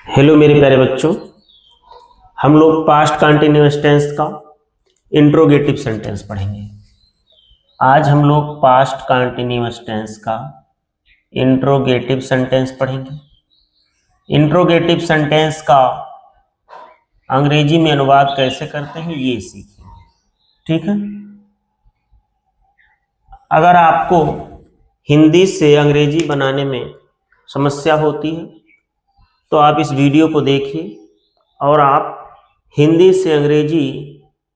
Hello मेरे प्यारे बच्चों, हम लोग पास्ट कंटिन्यूअस टेंस का इंट्रोगेटिव सेंटेंस पढ़ेंगे। आज हम लोग पास्ट कंटिन्यूअस टेंस का इंट्रोगेटिव सेंटेंस पढ़ेंगे। इंट्रोगेटिव सेंटेंस का अंग्रेजी में अनुवाद कैसे करते हैं ये सीखेंगे, ठीक है। अगर आपको हिंदी से अंग्रेजी बनाने में समस्या होती है तो आप इस वीडियो को देखिए और आप हिंदी से अंग्रेजी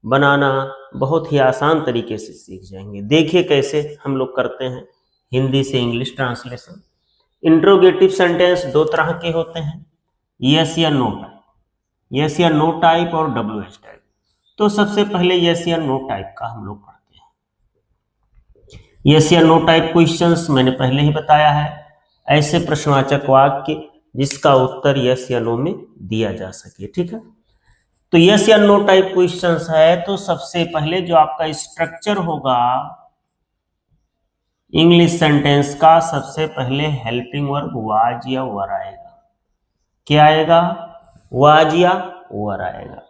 बनाना बहुत ही आसान तरीके से सीख जाएंगे। देखिए कैसे हम लोग करते हैं हिंदी से इंग्लिश ट्रांसलेशन। इंट्रोगेटिव सेंटेंस दो तरह के होते हैं, यस या नो टाइप, यस या नो टाइप और WH टाइप। तो सबसे पहले यस या नो टाइप का हम लोग पढ़ते हैं। यस या नो टाइप क्वेश्चंस मैंने पहले ही बताया है, ऐसे प्रश्नवाचक वाक्य जिसका उत्तर यस या नो में दिया जा सके, ठीक है। तो यस या नो टाइप क्वेश्चंस है तो सबसे पहले जो आपका स्ट्रक्चर होगा इंग्लिश सेंटेंस का, सबसे पहले हेल्पिंग वर्ब वाज या वर आएगा। क्या आएगा? वाज या वर आएगा।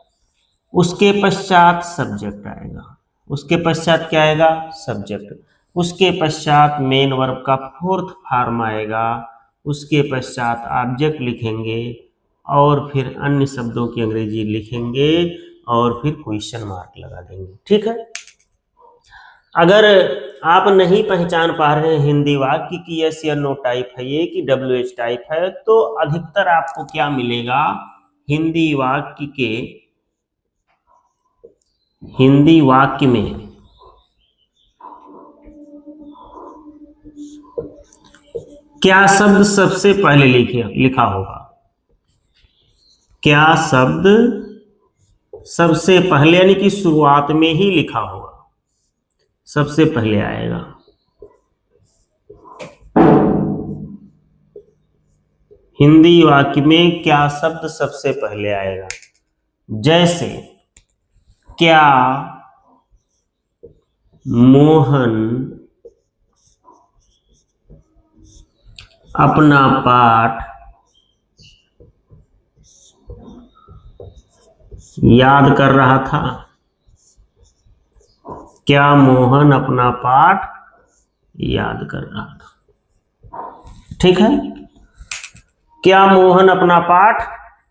उसके पश्चात सब्जेक्ट आएगा। उसके पश्चात क्या आएगा? सब्जेक्ट। उसके पश्चात मेन वर्ब का फोर्थ फॉर्म आएगा। उसके पश्चात ऑब्जेक्ट लिखेंगे और फिर अन्य शब्दों की अंग्रेजी लिखेंगे और फिर क्वेश्चन मार्क लगा देंगे, ठीक है। अगर आप नहीं पहचान पा रहे हैं हिंदी वाक्य की यस या नो टाइप है ये कि WH टाइप है, तो अधिकतर आपको क्या मिलेगा, हिंदी वाक्य में क्या शब्द सबसे पहले लिखा होगा। क्या शब्द सबसे पहले यानी कि शुरुआत में ही लिखा होगा, सबसे पहले आएगा। हिंदी वाक्य में क्या शब्द सबसे पहले आएगा? जैसे क्या मोहन अपना पाठ याद कर रहा था। क्या मोहन अपना पाठ याद कर रहा था, ठीक है। क्या मोहन अपना पाठ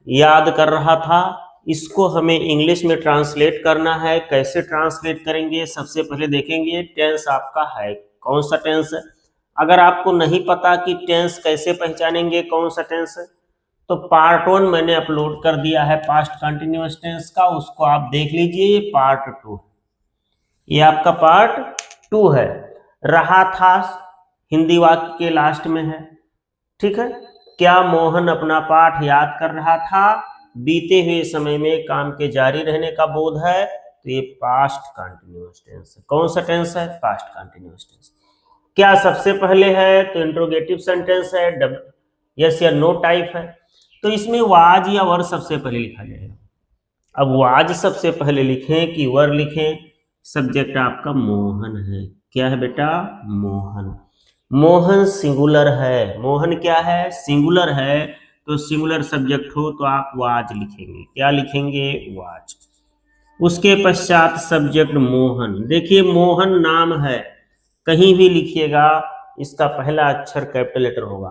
याद कर रहा था, इसको हमें इंग्लिश में ट्रांसलेट करना है। कैसे ट्रांसलेट करेंगे? सबसे पहले देखेंगे टेंस आपका है कौन सा टेंस है। अगर आपको नहीं पता कि टेंस कैसे पहचानेंगे कौन सा टेंस है, तो पार्ट 1 मैंने अपलोड कर दिया है पास्ट कंटिन्यूअस टेंस का, उसको आप देख लीजिए। ये पार्ट 2, ये आपका पार्ट 2 है। रहा था हिंदी वाक्य के लास्ट में है, ठीक है। क्या मोहन अपना पाठ याद कर रहा था, बीते हुए समय में काम के जारी रहने का बोध है, तो ये पास्ट कंटिन्यूअस टेंस है। कौन सा टेंस है? Past continuous tense. क्या सबसे पहले है तो इंट्रोगेटिव सेंटेंस है, यस या नो टाइप है, तो इसमें वाज या वर सबसे पहले लिखा जाएगा। अब वाज सबसे पहले लिखें कि वर लिखें? सब्जेक्ट आपका मोहन है। क्या है बेटा? मोहन। मोहन सिंगुलर है। मोहन क्या है? सिंगुलर है। तो सिंगुलर सब्जेक्ट हो तो आप वाज लिखेंगे। क्या लिखेंगे? वाज। उसके पश्चात सब्जेक्ट मोहन। देखिए मोहन नाम है, कहीं भी लिखिएगा इसका पहला अक्षर कैपिटल लेटर होगा।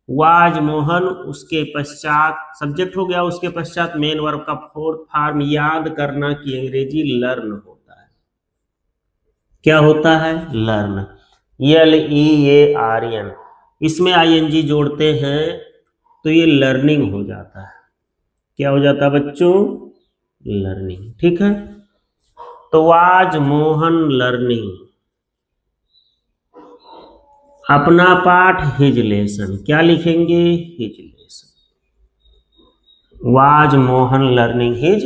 वाज मोहन, उसके पश्चात सब्जेक्ट हो गया, उसके पश्चात मेन वर्ब का फोर्थ फॉर्म याद करना की अंग्रेजी लर्न होता है। क्या होता है? लर्न। LEARN, इसमें ING जोड़ते हैं तो ये लर्निंग हो जाता है। क्या हो जाता है बच्चों? लर्निंग, ठीक है। तो वाज मोहन लर्निंग अपना पाठ हिज लेसन। क्या लिखेंगे? His lesson. Was Mohan learning his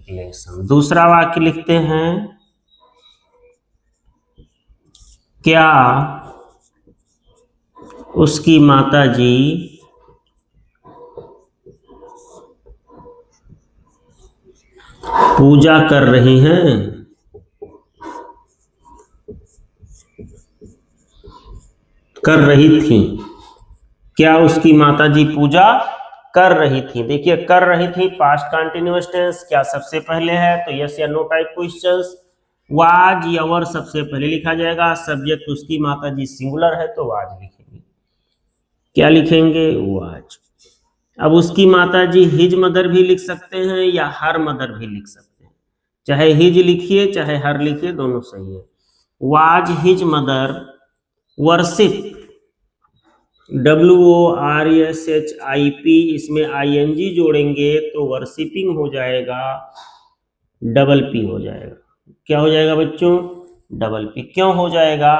lesson. दूसरा वाक्य लिखते हैं, क्या उसकी माताजी पूजा कर रही हैं? कर रही थी। क्या उसकी माताजी पूजा कर रही थी। देखिए कर रही थी पास्ट कंटिन्यूअस टेंस, क्या सबसे पहले है तो यस या नो टाइप क्वेश्चंस। वाज या वर सबसे पहले लिखा जाएगा, सब्जेक्ट उसकी माताजी सिंगुलर है तो वाज लिखेंगे। क्या लिखेंगे? वाज। अब उसकी माताजी हिज मदर भी लिख सकते हैं या हर मदर भी लिख सकते हैं, चाहे हिज लिखिए चाहे हर लिखिए दोनों सही है। Was his mother worship, WORSHIP, इसमें ING जोड़ेंगे तो वर्शिपिंग हो जाएगा, डबल पी हो जाएगा। क्या हो जाएगा बच्चों? Double P. क्यों हो जाएगा?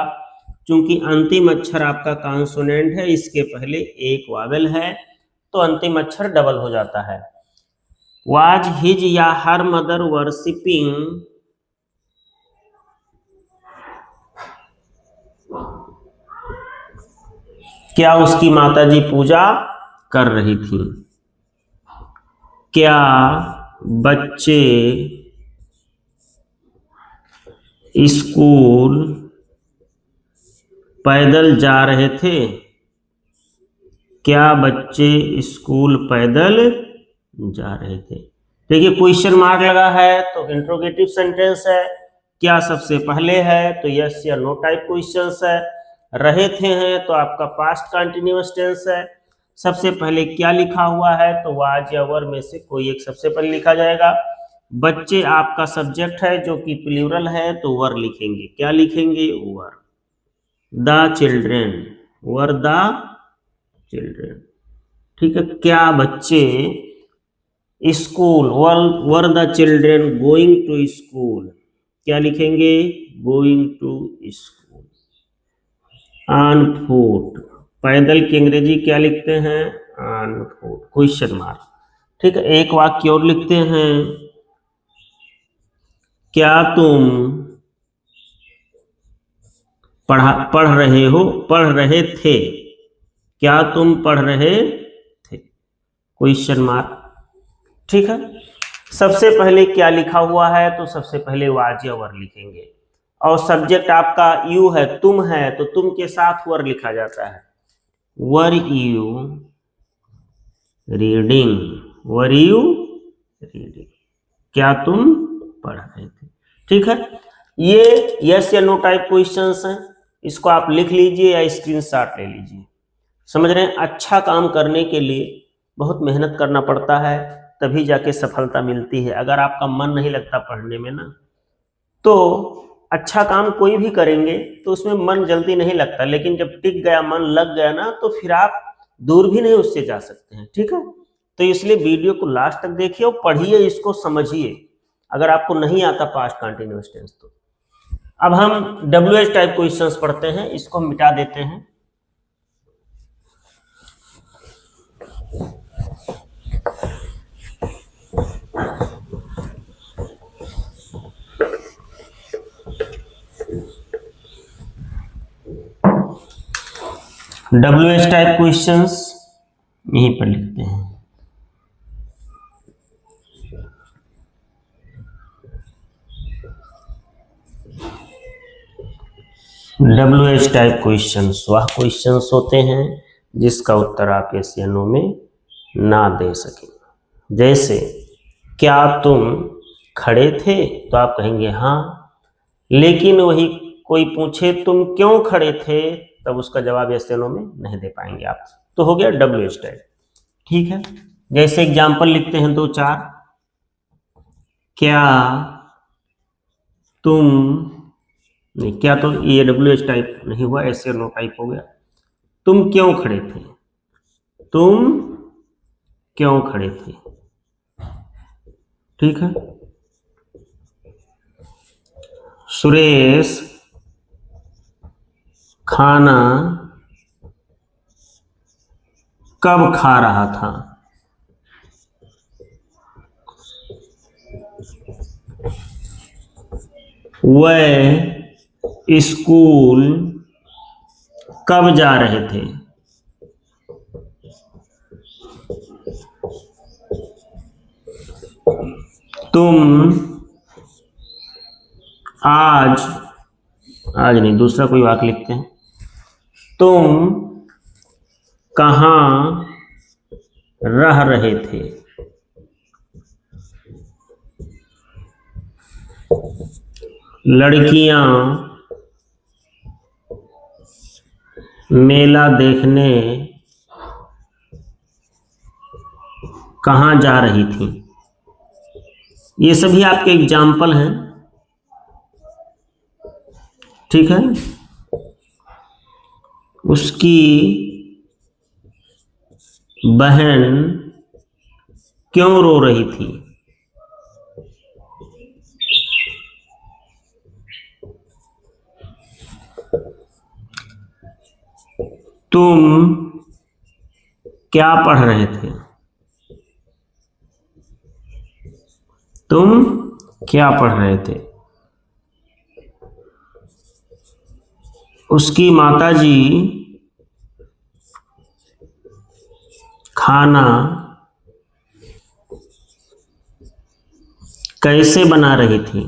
क्योंकि अंतिम अक्षर आपका कॉन्सोनेंट है, इसके पहले एक वावेल है तो अंतिम अक्षर डबल हो जाता है। वाज हिज या हर मदर वर्शिपिंग क्या उसकी माताजी पूजा कर रही थी? क्या बच्चे स्कूल पैदल जा रहे थे? क्या बच्चे स्कूल पैदल जा रहे थे? देखिए क्वेश्चन मार्क लगा है तो इंट्रोगेटिव सेंटेंस है, क्या सबसे पहले है तो यस या नो टाइप क्वेश्चंस है, रहे थे हैं तो आपका पास्ट कंटिन्यूअस टेंस है, सबसे पहले क्या लिखा हुआ है तो वाज या वर में से कोई एक सबसे पहले लिखा जाएगा। बच्चे आपका सब्जेक्ट है जो कि प्लूरल है तो वर लिखेंगे। क्या लिखेंगे? Were. The children, were the children. ठीक है। क्या बच्चे school, were the children going to school? क्या लिखेंगे? Going to school. On foot, पैदल की अंग्रेजी क्या लिखते हैं? On foot, question mark. ठीक है। एक वाक्य और लिखते हैं, क्या तुम पढ़ रहे हो, पढ़ रहे थे? क्या तुम पढ़ रहे थे? Question mark. ठीक है। सबसे पहले क्या लिखा हुआ है तो सबसे पहले वाज या वर लिखेंगे, और सब्जेक्ट आपका यू है, तुम है, तो तुम के साथ वर लिखा जाता है। Were you reading, were you reading, क्या तुम पढ़ रहे थे? ठीक है। ये यस या नो टाइप क्वेश्चंस हैं, इसको आप लिख लीजिए या स्क्रीनशॉट ले लीजिए। समझ रहे हैं? अच्छा काम करने के लिए बहुत मेहनत करना पड़ता है, तभी जाके सफलता मिलती है। अगर आपका मन नहीं लगता पढ़ने में ना, तो अच्छा काम कोई भी करेंगे तो उसमें मन जल्दी नहीं लगता, लेकिन जब टिक गया, मन लग गया ना, तो फिर आप दूर भी नहीं उससे जा सकते हैं। ठीक है। तो इसलिए वीडियो को लास्ट तक देखिए और पढ़िए, इसको समझिए। अगर आपको नहीं आता पास्ट कंटिन्यूअस टेंस तो। अब हम WH टाइप क्वेश्चंस पढ़ते हैं, इसको मिटा देते हैं। WH टाइप क्वेश्चंस यहीं पर लिखते हैं। WH टाइप क्वेश्चंस वह क्वेश्चंस होते हैं जिसका उत्तर आप यस या नो में ना दे सकें। जैसे क्या तुम खड़े थे तो आप कहेंगे हाँ, लेकिन वही कोई पूछे तुम क्यों खड़े थे, तब उसका जवाब यस या नो में नहीं दे पाएंगे आप। तो हो गया WH टाइप। ठीक है। जैसे एग्जाम्पल लिखते हैं 2-4, क्या तुम, नहीं क्या, तो ये WH टाइप नहीं हुआ, यस या नो टाइप हो गया। तुम क्यों खड़े थे? तुम क्यों खड़े थे? ठीक है। सुरेश खाना कब खा रहा था? वह स्कूल कब जा रहे थे? तुम आज नहीं, दूसरा कोई वाक्य लिखते हैं। तुम कहाँ रह रहे थे। लड़कियां मेला देखने कहाँ जा रही थी। ये सभी आपके एग्जाम्पल हैं, ठीक है। उसकी बहन क्यों रो रही थी। तुम क्या पढ़ रहे थे। तुम क्या पढ़ रहे थे। उसकी माताजी खाना कैसे बना रही थी।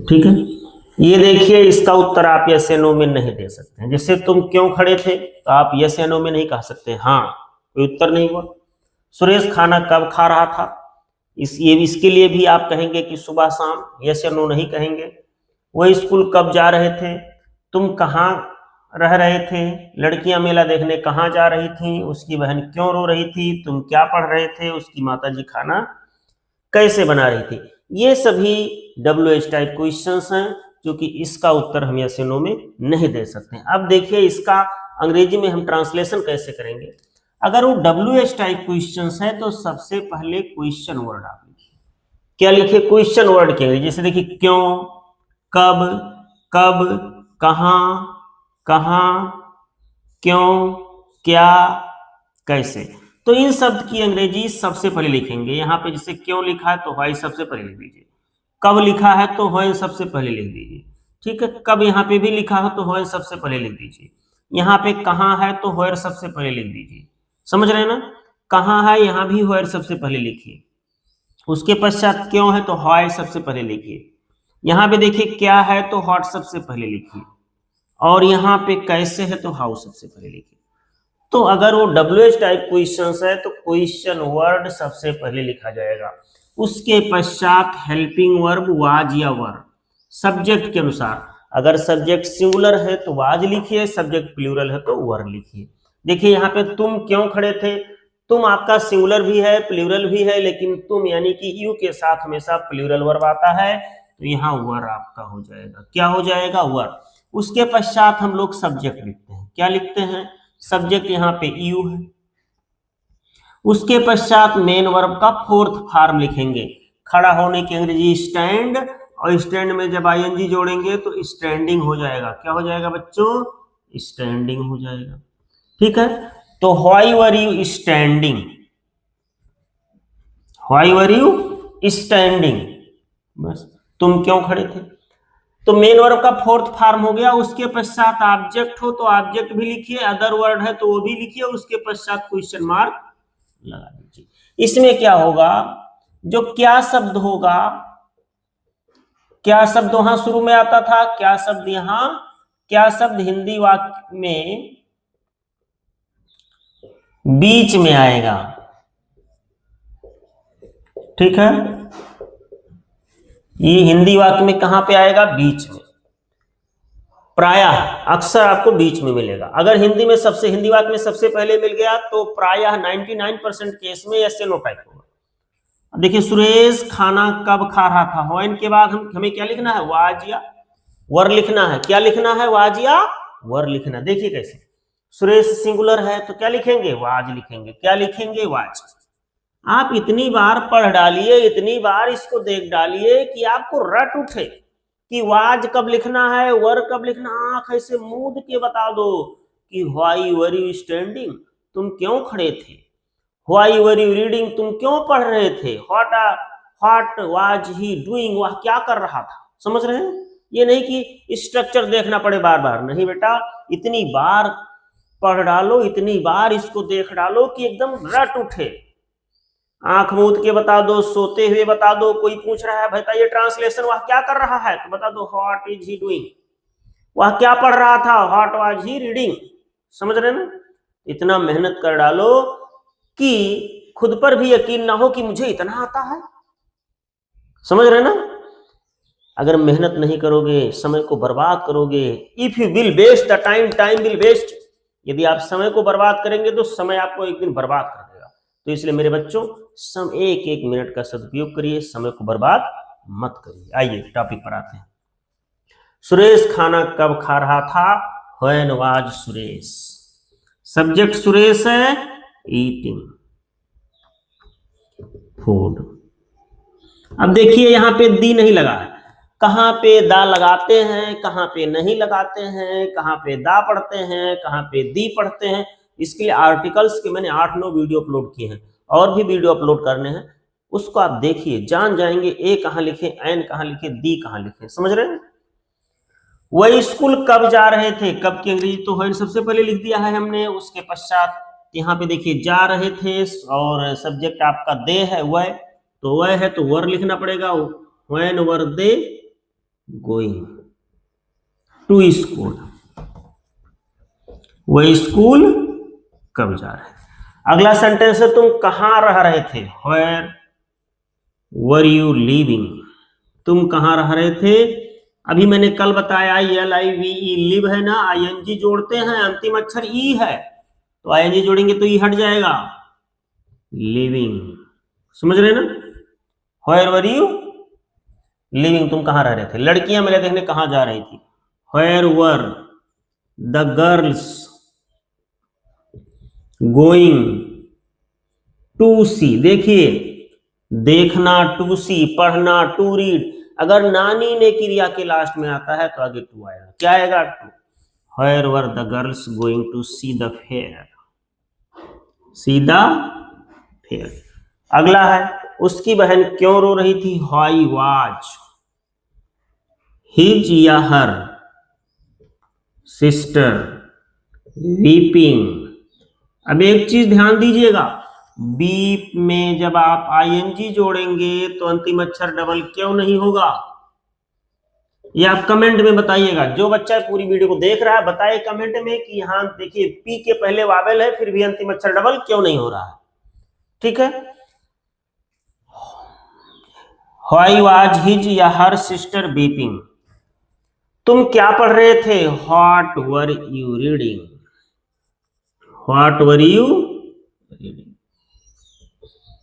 ठीक है, ये देखिए, इसका उत्तर आप यस या नो में नहीं दे सकते हैं। जैसे तुम क्यों खड़े थे, तो आप यस या नो में नहीं कह सकते, हाँ, कोई उत्तर नहीं हुआ। सुरेश खाना कब खा रहा था, इसके लिए भी आप कहेंगे कि सुबह शाम, यस या नो नहीं कहेंगे। वह स्कूल कब जा रहे थे, तुम कहाँ रह रहे थे, लड़कियां मेला देखने कहाँ जा रही थी, उसकी बहन क्यों रो रही थी, तुम क्या पढ़ रहे थे, उसकी माताजी खाना कैसे बना रही थी। ये सभी WH टाइप क्वेश्चंस हैं, जो कि इसका उत्तर हम यस या नो में नहीं दे सकते हैं। अब देखिए, इसका अंग्रेजी में हम ट्रांसलेशन कैसे करेंगे। अगर वो WH टाइप क्वेश्चंस है तो सबसे पहले क्वेश्चन वर्ड आप लिखिए। क्या लिखिए, क्वेश्चन वर्ड के अंग्रेजी। जैसे देखिए, क्यों, कब, कब, कहां, कहां, क्यों, क्या, कैसे। तो इन शब्द की अंग्रेजी सबसे पहले लिखेंगे। यहां पे जैसे क्यों लिखा है तो व्हाई सबसे पहले लिख दीजिए। कब लिखा है तो व्हाई सबसे पहले लिख दीजिए। ठीक है, कब यहाँ पे भी लिखा है तो व्हाई सबसे पहले लिख दीजिए। यहाँ पे कहाँ है तो व्हेयर सबसे पहले लिख दीजिए। समझ रहे हैं ना, कहाँ है यहाँ भी व्हेयर सबसे पहले लिखिए। उसके पश्चात क्यों है तो व्हाई सबसे पहले लिखिए। यहाँ पे देखिए क्या है तो व्हाट सबसे पहले लिखिए, और यहाँ पे कैसे है तो हाउ सबसे पहले लिखिए। तो अगर वो WH टाइप क्वेश्चंस है तो क्वेश्चन वर्ड सबसे पहले लिखा जाएगा। उसके पश्चात हेल्पिंग वर्ब वाज या वर, सब्जेक्ट के अनुसार। अगर सब्जेक्ट सिंगुलर है तो वाज लिखिए, सब्जेक्ट प्लूरल है तो वर लिखिए। देखिए यहाँ पे तुम क्यों खड़े थे, तुम आपका सिंगुलर भी है प्लूरल भी है, लेकिन तुम यानी कि यू के साथ हमेशा प्लूरल वर्ब आता है, तो यहाँ वर आपका हो जाएगा। क्या हो जाएगा, वर। उसके पश्चात हम लोग सब्जेक्ट लिखते हैं। क्या लिखते हैं, सब्जेक्ट यहाँ पे यू है। उसके पश्चात मेन वर्ब का फोर्थ फॉर्म लिखेंगे। खड़ा होने की अंग्रेजी स्टैंड, और स्टैंड में जब ING जोड़ेंगे तो स्टैंडिंग हो जाएगा। क्या हो जाएगा बच्चों, स्टैंडिंग हो जाएगा। ठीक है, तो why were you standing, why were you standing, बस तुम क्यों खड़े थे। तो मेन वर्ब का फोर्थ फॉर्म हो गया। उसके पश्चात ऑब्जेक्ट हो तो ऑब्जेक्ट भी लिखिए, अदर वर्ड है तो वो भी लिखिए, उसके पश्चात क्वेश्चन मार्क लगा दीजिए। इसमें क्या होगा, जो क्या शब्द होगा, क्या शब्द वहां शुरू में आता था, क्या शब्द यहां, क्या शब्द हिंदी वाक्य में बीच में आएगा। ठीक है, ये हिंदी वाक्य में कहां पे आएगा, बीच में। प्रायः अक्सर आपको बीच में मिलेगा। अगर हिंदी वाक्य में सबसे पहले मिल गया तो प्रायः 99% केस में यस या नो टाइप होगा। देखिए, सुरेश खाना कब खा रहा था, व्हेन के बाद हमें क्या लिखना है, वाज या वर लिखना है। क्या लिखना है, वाज या वर लिखना। देखिए कैसे, सुरेश सिंगुलर है तो क्या लिखेंगे, वाज लिखेंगे। क्या लिखेंगे, वाज। आप इतनी बार पढ़ डालिए, इतनी बार इसको देख डालिए कि आपको रट उठे कि वाज कब लिखना है, वर कब लिखना। आंख ऐसे मूंद के बता दो कि व्हाई वर यू स्टैंडिंग, तुम क्यों खड़े थे। व्हाई वर यू रीडिंग, तुम क्यों पढ़ रहे थे। व्हाट वाज ही डूइंग, वह क्या कर रहा था। समझ रहे हैं, ये नहीं कि स्ट्रक्चर देखना पड़े बार बार, नहीं बेटा, इतनी बार पढ़ डालो, इतनी बार इसको देख डालो कि एकदम रट उठे। आंख मूंद के बता दो, सोते हुए बता दो। कोई पूछ रहा है बताइए ट्रांसलेशन, वह क्या कर रहा है, तो बता दो व्हाट इज ही डूइंग। वह क्या पढ़ रहा था, व्हाट वाज ही रीडिंग। समझ रहे ना, इतना मेहनत कर डालो कि खुद पर भी यकीन ना हो कि मुझे इतना आता है। समझ रहे ना, अगर मेहनत नहीं करोगे, समय को बर्बाद करोगे, if you will waste the time, time will waste. यदि आप समय को बर्बाद करेंगे तो समय आपको एक दिन बर्बाद कर देगा। तो इसलिए मेरे बच्चों, एक एक मिनट का सदुपयोग करिए, समय को बर्बाद मत करिए। आइए टॉपिक पर आते हैं। सुरेश खाना कब खा रहा था, when was Suresh. Subject Suresh है, ईटिंग फूड। अब देखिए यहां पे दी नहीं लगा है, कहां पे दा लगाते हैं, कहां पे नहीं लगाते हैं, कहां पे दा पढ़ते हैं, कहां पे दी पढ़ते हैं। इसके लिए आर्टिकल्स के मैंने 8-9 वीडियो अपलोड किए हैं, और भी वीडियो अपलोड करने हैं। उसको आप देखिए, जान जाएंगे ए कहां लिखे, एन कहां लिखे, दी कहां लिखे। समझ रहे हैं। वह स्कूल कब जा रहे थे, कब की अंग्रेजी तो व्हेन सबसे पहले लिख दिया है हमने। उसके पश्चात यहाँ पे देखिए जा रहे थे, और सब्जेक्ट आपका दे है, वह तो वह है तो वर लिखना पड़ेगा। When were they going to school, वह स्कूल कब जा रहे थे। अगला सेंटेंस है, तुम कहां रह रहे थे, वेयर वर यू लिविंग। तुम कहां रह रहे थे। अभी मैंने कल बताया LIVE लिव है ना, ING जोड़ते हैं, अंतिम अक्षर ई है, तो ING जोड़ेंगे तो ई हट जाएगा, लिविंग। समझ रहे ना, वेयर वर यू लिविंग, तुम कहां रह रहे थे। लड़कियां मेरे देखने कहां जा रही थी, where were the girls going to see. देखिए, देखना टू सी, पढ़ना टू रीड। अगर नानी ने क्रिया के लास्ट में आता है तो आगे टू आएगा। क्या आएगा, to. Where were the girls going to see the fair, see the fair. अगला है, उसकी बहन क्यों रो रही थी, व्हाई वाज हिज या हर सिस्टर वीपिंग। अब एक चीज ध्यान दीजिएगा, बीप में जब आप ING जोड़ेंगे तो अंतिम अक्षर डबल क्यों नहीं होगा, ये आप कमेंट में बताइएगा। जो बच्चा पूरी वीडियो को देख रहा है बताए कमेंट में कि यहां देखिए पी के पहले वावेल है, फिर भी अंतिम अक्षर डबल क्यों नहीं हो रहा है। ठीक है, व्हाई वाज हिज या हर सिस्टर बीपिंग। तुम क्या पढ़ रहे थे, what were you reading, what were you reading,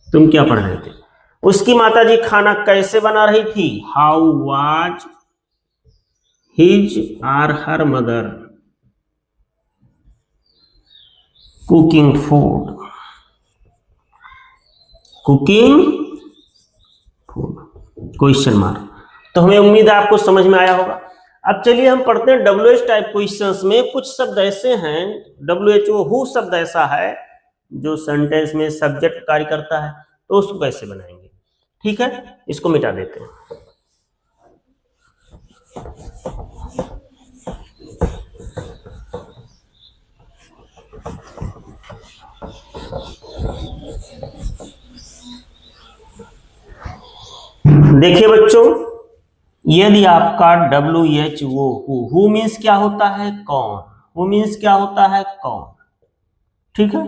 तुम क्या पढ़ रहे थे। उसकी माताजी खाना कैसे बना रही थी, how was his or her mother cooking food, cooking food, question mark. तो हमें उम्मीद है आपको समझ में आया होगा। अब चलिए हम पढ़ते हैं WH टाइप क्वेश्चंस में। कुछ शब्द ऐसे हैं, WHO हु शब्द ऐसा है जो सेंटेंस में सब्जेक्ट कार्य करता है, तो उसको कैसे बनाएंगे। ठीक है, इसको मिटा देते हैं। देखिए बच्चों, यदि आपका WHO हु मीन्स क्या होता है, कौन। हु मीन्स क्या होता है, कौन। ठीक है,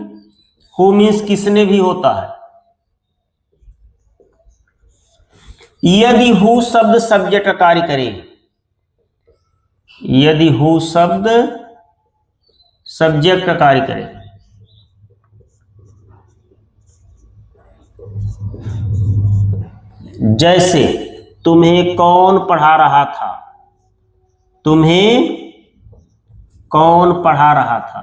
हु मीन्स किसने भी होता है। यदि हु शब्द सब्जेक्ट कार्य करे, यदि हु शब्द सब्जेक्ट कार्य करे, जैसे तुम्हें कौन पढ़ा रहा था, तुम्हें कौन पढ़ा रहा था।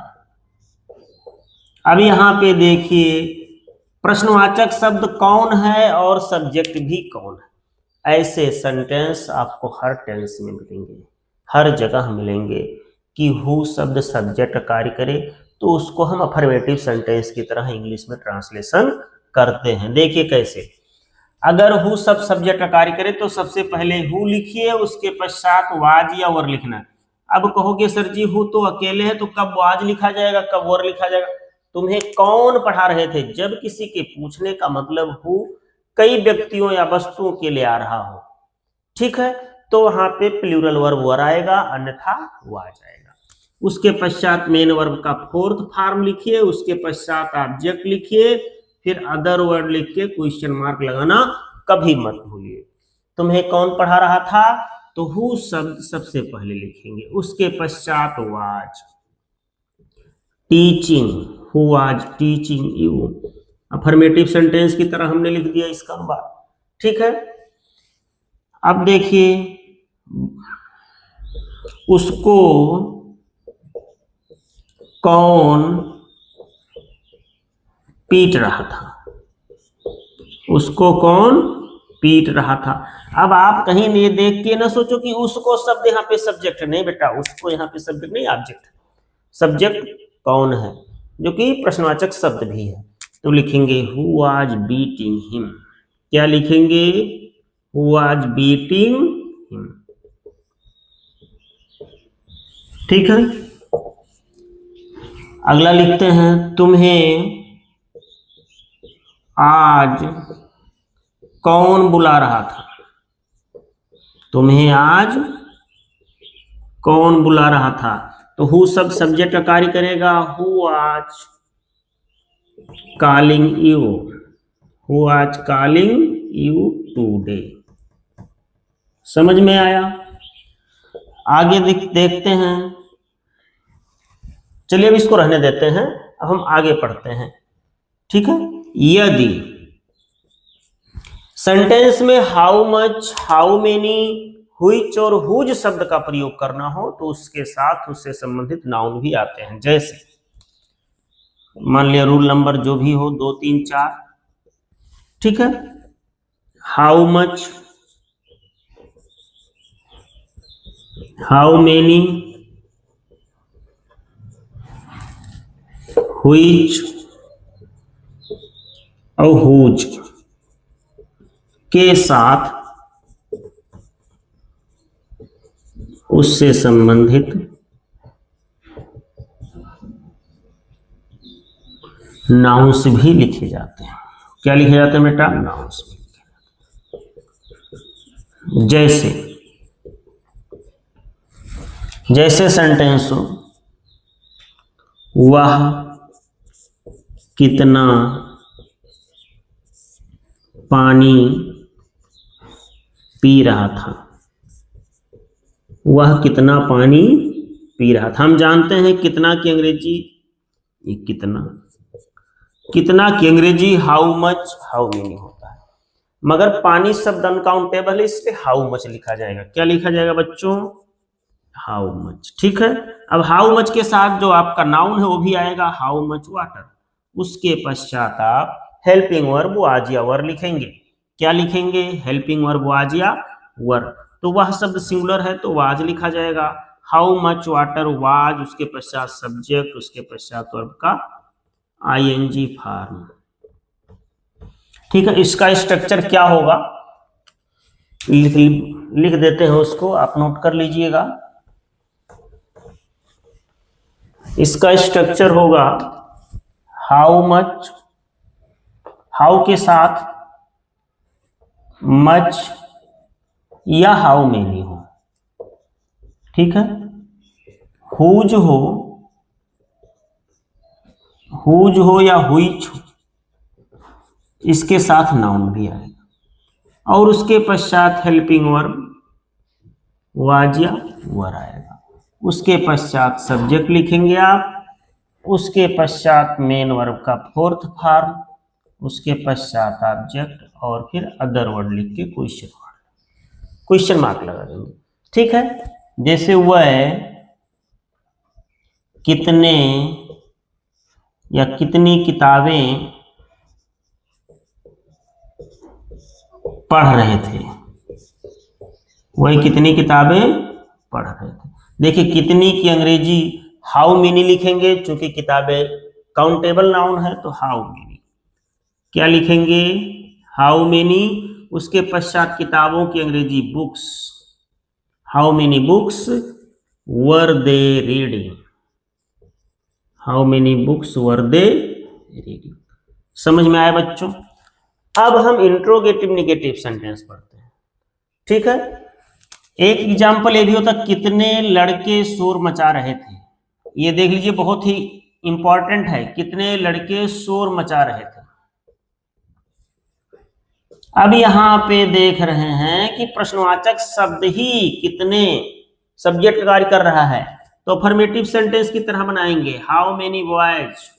अब यहां पे देखिए प्रश्नवाचक शब्द कौन है और सब्जेक्ट भी कौन है। ऐसे सेंटेंस आपको हर टेंस में मिलेंगे, हर जगह मिलेंगे कि हु शब्द सब्जेक्ट कार्य करे तो उसको हम अफर्मेटिव सेंटेंस की तरह इंग्लिश में ट्रांसलेशन करते हैं। देखिए कैसे, अगर हु शब्द सब्जेक्ट कार्य करे तो सबसे पहले हु लिखिए, उसके पश्चात वाज या वर लिखना। अब कहोगे सर जी हु तो अकेले है, तो कब वाज लिखा जाएगा, कब वर लिखा जाएगा। तुम्हें कौन पढ़ा रहे थे, जब किसी के पूछने का मतलब हु कई व्यक्तियों या वस्तुओं के लिए आ रहा हो। ठीक है, तो वहां पे प्लूरल वर्ब वर आएगा, अन्यथा वाज आएगा। उसके पश्चात मेन वर्ब का फोर्थ फॉर्म लिखिए, उसके पश्चात ऑब्जेक्ट लिखिए, फिर अदर वर्ड लिख के क्वेश्चन मार्क लगाना कभी मत भूलिए। तुम्हें कौन पढ़ा रहा था? तो हु शब्द सबसे पहले लिखेंगे, उसके पश्चात was teaching, who was teaching you. Affirmative sentence की तरह हमने लिख दिया इसका बात, ठीक है। अब देखिए, उसको कौन पीट रहा था, उसको कौन पीट रहा था। अब आप कहीं ये देख के ना सोचो कि उसको शब्द यहाँ पे सब्जेक्ट नहीं बेटा, उसको यहाँ पे सब्जेक्ट नहीं, ऑब्जेक्ट। सब्जेक्ट कौन है, जो कि प्रश्नवाचक शब्द भी है। तो लिखेंगे हु वाज बीटिंग हिम। क्या लिखेंगे? हु वाज बीटिंग हिम, ठीक है। अगला लिखते हैं, तुम्हें आज कौन बुला रहा था, तुम्हें आज कौन बुला रहा था। तो हु सब सब्जेक्ट का कार्य करेगा, हु आज कॉलिंग यू, हु आज कॉलिंग यू टुडे। समझ में आया? आगे देखते हैं। चलिए अब इसको रहने देते हैं, अब हम आगे पढ़ते हैं, ठीक है। यदि सेंटेंस में how much, how many, which और हुज शब्द का प्रयोग करना हो तो उसके साथ उससे संबंधित नाउन भी आते हैं। जैसे मान लिया रूल नंबर जो भी हो 2 3 4, ठीक है। How much, how many, which और हुज के साथ उससे संबंधित नाउन्स भी लिखे जाते हैं। क्या लिखे जाते हैं बेटा? नाउन्स भी लिखे जाते हैं। जैसे सेंटेंस हो, वह कितना पानी पी रहा था, वह कितना पानी पी रहा था। हम जानते हैं कितना की अंग्रेजी, ये कितना, कितना की अंग्रेजी हाउ मच, हाउ मेनी होता है, मगर पानी शब्द अनकाउंटेबल है, इसलिए हाउ मच लिखा जाएगा। क्या लिखा जाएगा बच्चों? हाउ मच, ठीक है। अब हाउ मच के साथ जो आपका नाउन है वो भी आएगा, हाउ मच वाटर। उसके पश्चात आप हेल्पिंग वर्ब वाज या वर लिखेंगे। क्या लिखेंगे? हेल्पिंग वर्ब वाज या वर। तो वह शब्द सिंगुलर है तो वाज लिखा जाएगा। हाउ मच वाटर वाज, उसके पश्चात सब्जेक्ट, उसके पश्चात वर्ब का आईएनजी फॉर्म, ठीक है। इसका स्ट्रक्चर क्या होगा लिख देते हैं, उसको आप नोट कर लीजिएगा। इसका स्ट्रक्चर होगा हाउ मच, हाउ के साथ मच या हाउ मेनी हो, ठीक है। हुज हो या हुईच हो, इसके साथ नाउन भी आएगा, और उसके पश्चात हेल्पिंग वर्ब वाज या वर आएगा। उसके पश्चात सब्जेक्ट लिखेंगे आप, उसके पश्चात मेन वर्ब का फोर्थ फॉर्म, उसके पश्चात ऑब्जेक्ट, और फिर अदर वर्ड लिख के क्वेश्चन मार्क लगा देंगे, ठीक है। जैसे वह कितने या कितनी किताबें पढ़ रहे थे, वह कितनी किताबें पढ़ रहे थे। देखिए कितनी की अंग्रेजी हाउ मेनी लिखेंगे, चूंकि किताबें काउंटेबल नाउन है तो हाउ मेनी। क्या लिखेंगे? How many. उसके पश्चात किताबों की अंग्रेजी books, how many books were they reading, how many books were they reading. समझ में आया बच्चों? अब हम इंट्रोगेटिव निगेटिव सेंटेंस पढ़ते हैं, ठीक है। एक एग्जाम्पल ये भी होता, कितने लड़के शोर मचा रहे थे। ये देख लीजिए, बहुत ही इंपॉर्टेंट है, कितने लड़के शोर मचा रहे थे। अब यहां पे देख रहे हैं कि प्रश्नवाचक शब्द ही कितने सब्जेक्ट कार्य कर रहा है, तो अफर्मेटिव सेंटेंस की तरह बनाएंगे। How many boys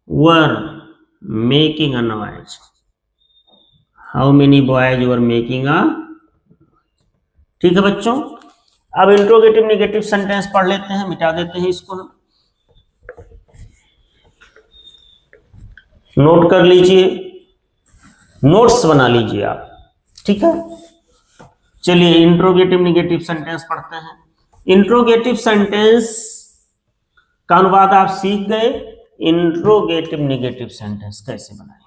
were making a noise, how many boys were making a. ठीक है बच्चों, अब इंट्रोगेटिव नेगेटिव सेंटेंस पढ़ लेते हैं, मिटा देते हैं इसको हम। नोट कर लीजिए, नोट्स बना लीजिए आप, ठीक है। चलिए इंट्रोगेटिव नेगेटिव सेंटेंस पढ़ते हैं। इंट्रोगेटिव सेंटेंस का अनुवाद आप सीख गए, इंट्रोगेटिव नेगेटिव सेंटेंस कैसे बनाएंगे।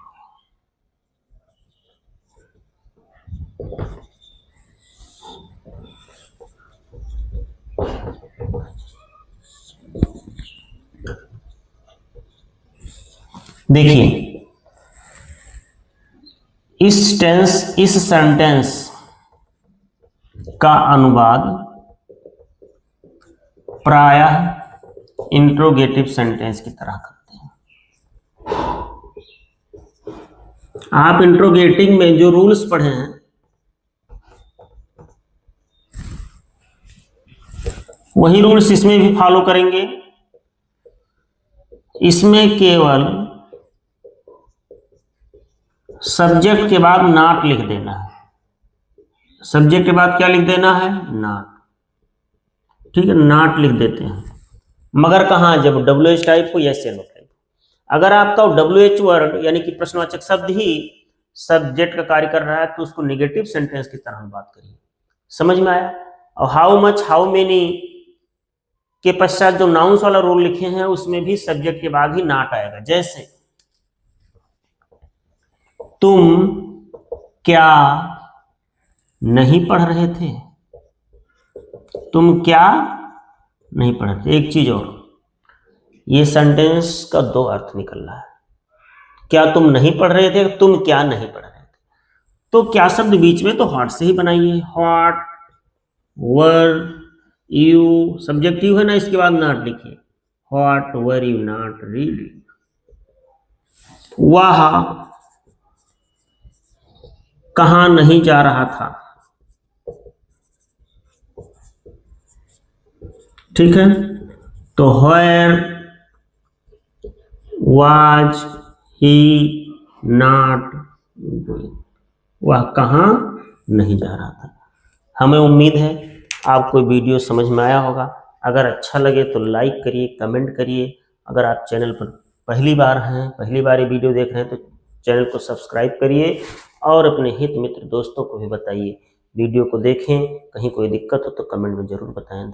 देखिए, इस सेंटेंस का अनुवाद प्रायः इंट्रोगेटिव सेंटेंस की तरह करते हैं। आप इंट्रोगेटिव में जो रूल्स पढ़े हैं वही रूल्स इसमें भी फॉलो करेंगे। इसमें केवल सब्जेक्ट के बाद नॉट लिख देना है। सब्जेक्ट के बाद क्या लिख देना है? नॉट। ठीक है, नॉट लिख देते हैं। मगर कहां? जब WH टाइप हो या सेलो टाइप। अगर आपका WH वर्ड यानी कि प्रश्नवाचक शब्द ही सब्जेक्ट का कार्य कर रहा है तो उसको नेगेटिव सेंटेंस की तरह बात करिए। समझ में आया? और हाउ मच, हाउ मेनी के पश्चात जो नाउन्स वाला रूल लिखे हैं उसमें भी सब्जेक्ट के बाद ही नॉट आएगा। जैसे तुम क्या नहीं पढ़ रहे थे, तुम क्या नहीं पढ़ रहे थे। एक चीज और, ये सेंटेंस का दो अर्थ निकल रहा है। क्या तुम नहीं पढ़ रहे थे, तुम क्या नहीं पढ़ रहे थे। तो क्या शब्द बीच में तो व्हाट से ही बनाइए। व्हाट वर यू, सब्जेक्टिव है ना, इसके बाद नॉट लिखिए। What were you not reading. वह कहां नहीं जा रहा था। ठीक है, तो where was he not going, वह कहां नहीं जा रहा था। हमें उम्मीद है आपको वीडियो समझ में आया होगा। अगर अच्छा लगे तो लाइक करिए, कमेंट करिए। अगर आप चैनल पर पहली बार हैं, पहली बार ये वीडियो देख रहे हैं तो चैनल को सब्सक्राइब करिए और अपने हित मित्र दोस्तों को भी बताइए। वीडियो को देखें, कहीं कोई दिक्कत हो तो कमेंट में जरूर बताएं।